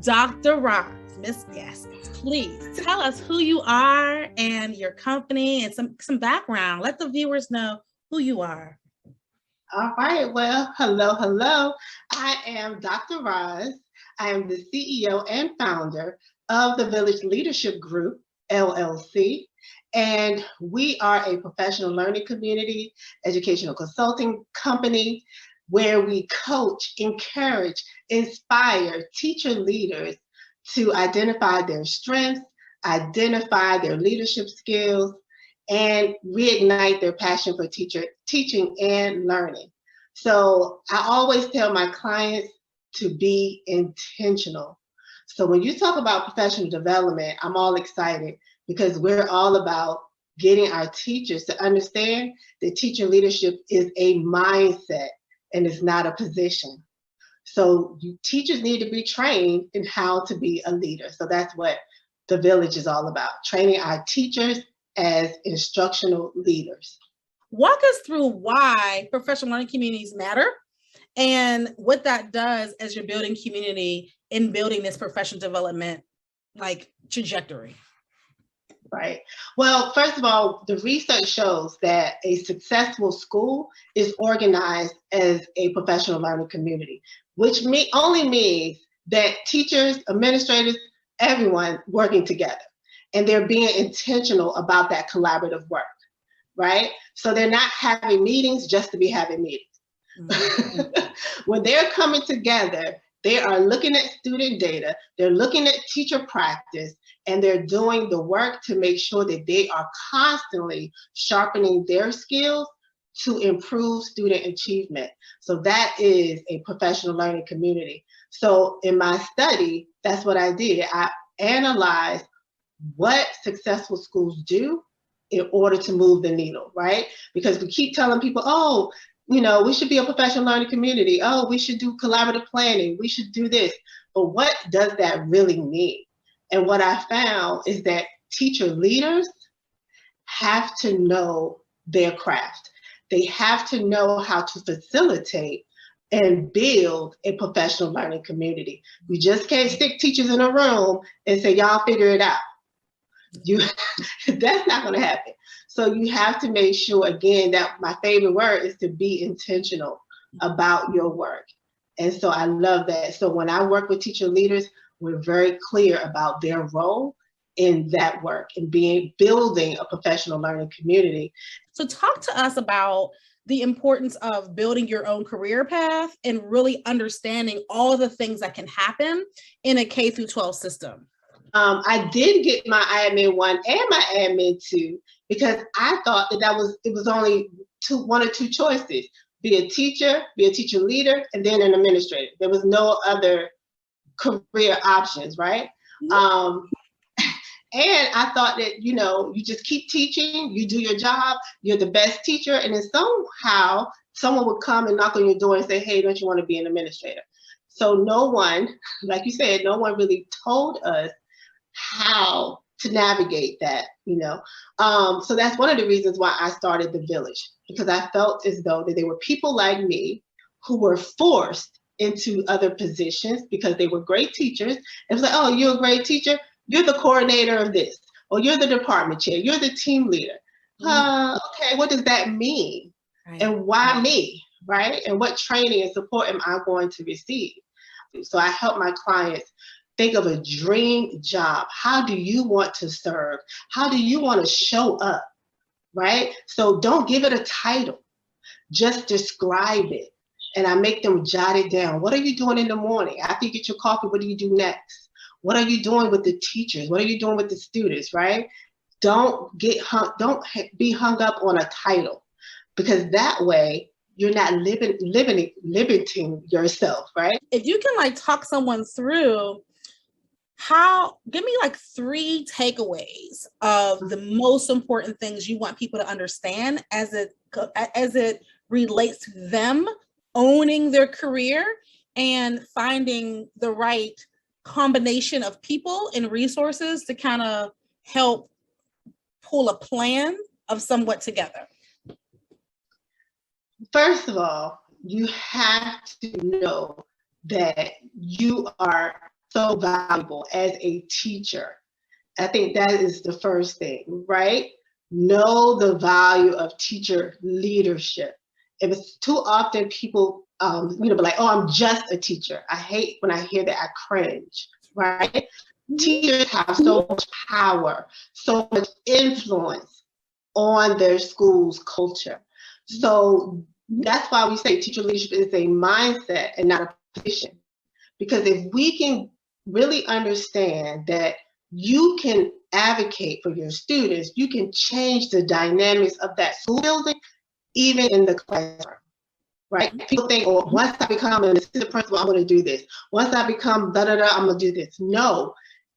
Dr. Roz, Miss Guest, please tell us who you are and your company and some background. Let the viewers know who you are. All right. Well, hello. I am Dr. Roz. I am the CEO and founder of the Village Leadership Group, LLC. And we are a professional learning community, educational consulting company where we coach, encourage, inspire teacher leaders to identify their strengths, identify their leadership skills, and reignite their passion for teaching and learning. So I always tell my clients to be intentional. So when you talk about professional development, I'm all excited because we're all about getting our teachers to understand that teacher leadership is a mindset and it's not a position. So teachers need to be trained in how to be a leader. So that's what the Village is all about, training our teachers as instructional leaders. Walk us through why professional learning communities matter and what that does as you're building community in building this professional development trajectory. Right. Well, first of all, the research shows that a successful school is organized as a professional learning community, which only means that teachers, administrators, everyone working together, and they're being intentional about that collaborative work, right? So they're not having meetings just to be having meetings. Mm-hmm. When they're coming together, they are looking at student data, they're looking at teacher practice, and they're doing the work to make sure that they are constantly sharpening their skills to improve student achievement. So that is a professional learning community. So in my study, that's what I did. I analyzed what successful schools do in order to move the needle, right? Because we keep telling people, oh, we should be a professional learning community. Oh, we should do collaborative planning. We should do this. But what does that really mean? And what I found is that teacher leaders have to know their craft. They have to know how to facilitate and build a professional learning community. You just can't stick teachers in a room and say, y'all figure it out. That's not going to happen. So you have to make sure, again, that my favorite word is to be intentional about your work. And so I love that. So when I work with teacher leaders, we're very clear about their role in that work and building a professional learning community. So talk to us about the importance of building your own career path and really understanding all of the things that can happen in a K through 12 system. I did get my admin 1 and my admin 2 because I thought that it was only one or two choices: be a teacher leader, and then an administrator. There was no other career options, right? Mm-hmm. And I thought that, you just keep teaching, you do your job, you're the best teacher, and then somehow someone would come and knock on your door and say, hey, don't you want to be an administrator? So no one, like you said, no one really told us how to navigate that, So that's one of the reasons why I started the Village, because I felt as though that there were people like me who were forced into other positions because they were great teachers. It was like, oh, you're a great teacher, you're the coordinator of this, or you're the department chair, you're the team leader. Mm-hmm. Okay, what does that mean? Right. And why me, right? And what training and support am I going to receive? So I help my clients think of a dream job. How do you want to serve? How do you want to show up, right? So don't give it a title, just describe it. And I make them jot it down. What are you doing in the morning? After you get your coffee, what do you do next? What are you doing with the teachers? What are you doing with the students, right? Don't be hung up on a title, because that way you're not limiting yourself, right? If you can talk someone through give me 3 takeaways of the most important things you want people to understand as it relates to them owning their career and finding the right combination of people and resources to kind of help pull a plan of somewhat together. First of all, you have to know that you are so valuable as a teacher. I think that is the first thing, right? Know the value of teacher leadership. If it's too often people, be like, oh, I'm just a teacher. I hate when I hear that, I cringe, right? Teachers have so much power, so much influence on their school's culture. So that's why we say teacher leadership is a mindset and not a position. Because if we can really understand that you can advocate for your students, you can change the dynamics of that school building, even in the classroom, right? People think, oh, once I become an assistant principal, I'm going to do this. Once I become da-da-da, I'm going to do this. No,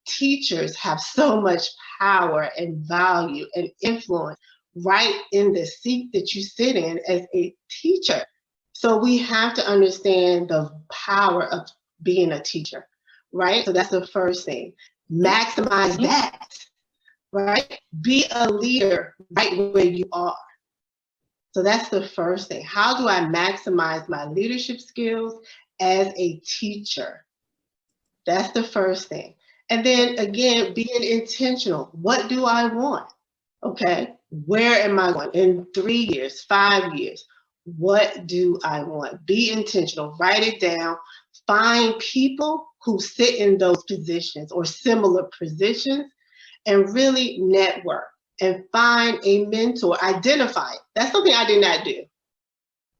teachers have so much power and value and influence right in the seat that you sit in as a teacher. So we have to understand the power of being a teacher, right? So that's the first thing. Maximize that, right? Be a leader right where you are. So that's the first thing. How do I maximize my leadership skills as a teacher? That's the first thing. And then again, being intentional. What do I want? Okay, where am I going in 3 years, 5 years? What do I want? Be intentional, write it down, find people who sit in those positions or similar positions and really network and find a mentor, identify it. That's something I did not do,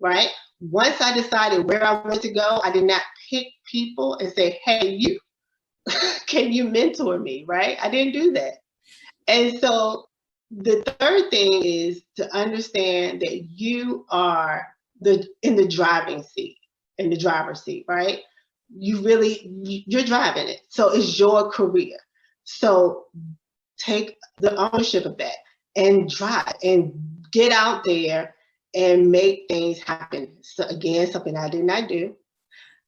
right? Once I decided where I wanted to go, I did not pick people and say, hey, you, can you mentor me, right? I didn't do that. And so the third thing is to understand that you are in the driver's seat, right? You're driving it. So it's your career. So take the ownership of that and drive and get out there and make things happen. So again, something I did not do.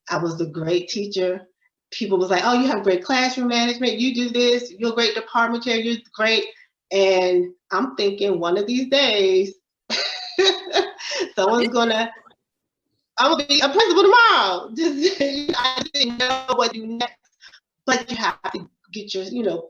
I was a great teacher. People was like, oh, you have great classroom management. You do this. You're a great department chair. You're great. And I'm thinking one of these days, I'm gonna be a principal tomorrow. I didn't know what to do next. But you have to get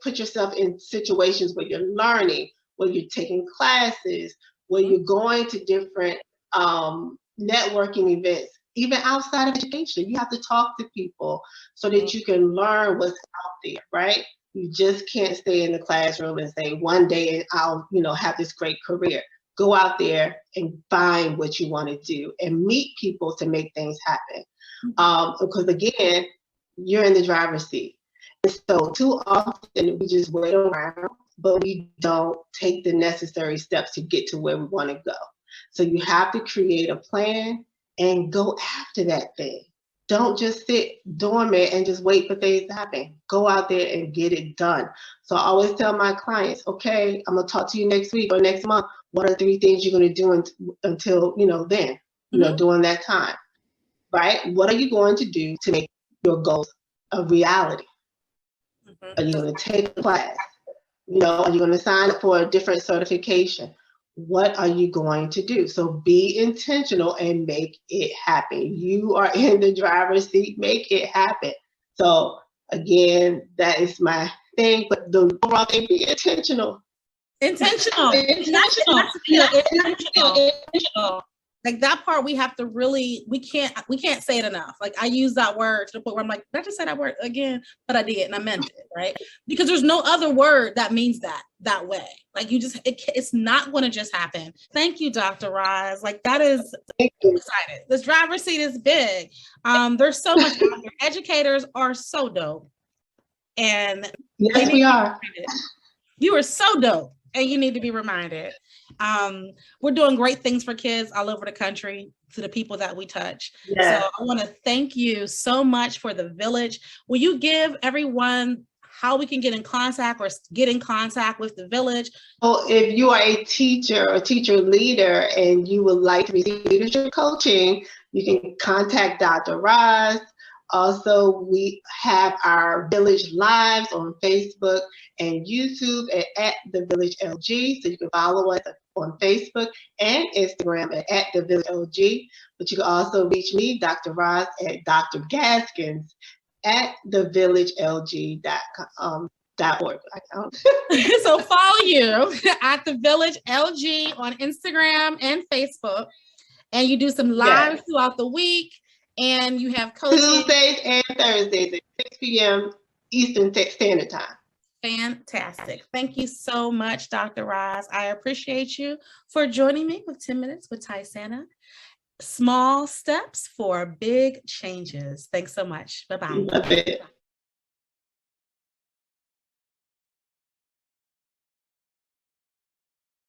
put yourself in situations where you're learning, where you're taking classes, where you're going to different networking events, even outside of education. You have to talk to people so that you can learn what's out there, right? You just can't stay in the classroom and say, one day I'll, have this great career. Go out there and find what you want to do and meet people to make things happen. Because again, you're in the driver's seat. And so too often we just wait around, but we don't take the necessary steps to get to where we want to go. So you have to create a plan and go after that thing. Don't just sit dormant and just wait for things to happen. Go out there and get it done. So I always tell my clients, okay, I'm going to talk to you next week or next month. What are 3 things you're going to do until, then, during that time, right? What are you going to do to make your goals a reality? Are you going to take a class? Are you going to sign up for a different certification? What are you going to do? So be intentional and make it happen. You are in the driver's seat, make it happen. So again, that is my thing, but the overall thing, be intentional. Intentional. Like that part, we have to really, we can't say it enough. Like I use that word to the point where I'm like, did I just say that word again? But I did, and I meant it, right? Because there's no other word that means that way. Like it's not going to just happen. Thank you, Dr. Roz. Like that is, I'm excited. This driver's seat is big. There's so much out there. Educators are so dope. And yes, we are. You are so dope. And you need to be reminded. We're doing great things for kids all over the country, to the people that we touch. Yes. So I want to thank you so much for the Village. Will you give everyone how we can get in contact with the Village? Well, if you are a teacher or teacher leader and you would like to receive leadership coaching, you can contact Dr. Roz. Also, we have our Village Lives on Facebook and YouTube at The Village LG. So you can follow us on Facebook and Instagram at The Village LG. But you can also reach me, Dr. Roz, at Dr. Gaskins at thevillagelg.org. So follow you at The Village LG on Instagram and Facebook. And you do some lives throughout the week. And you have coaching. Tuesdays and Thursdays at 6 p.m. Eastern Standard Time. Fantastic. Thank you so much, Dr. Roz. I appreciate you for joining me with 10 Minutes with Tyi-Sanna. Small steps for big changes. Thanks so much. Bye-bye. Love it.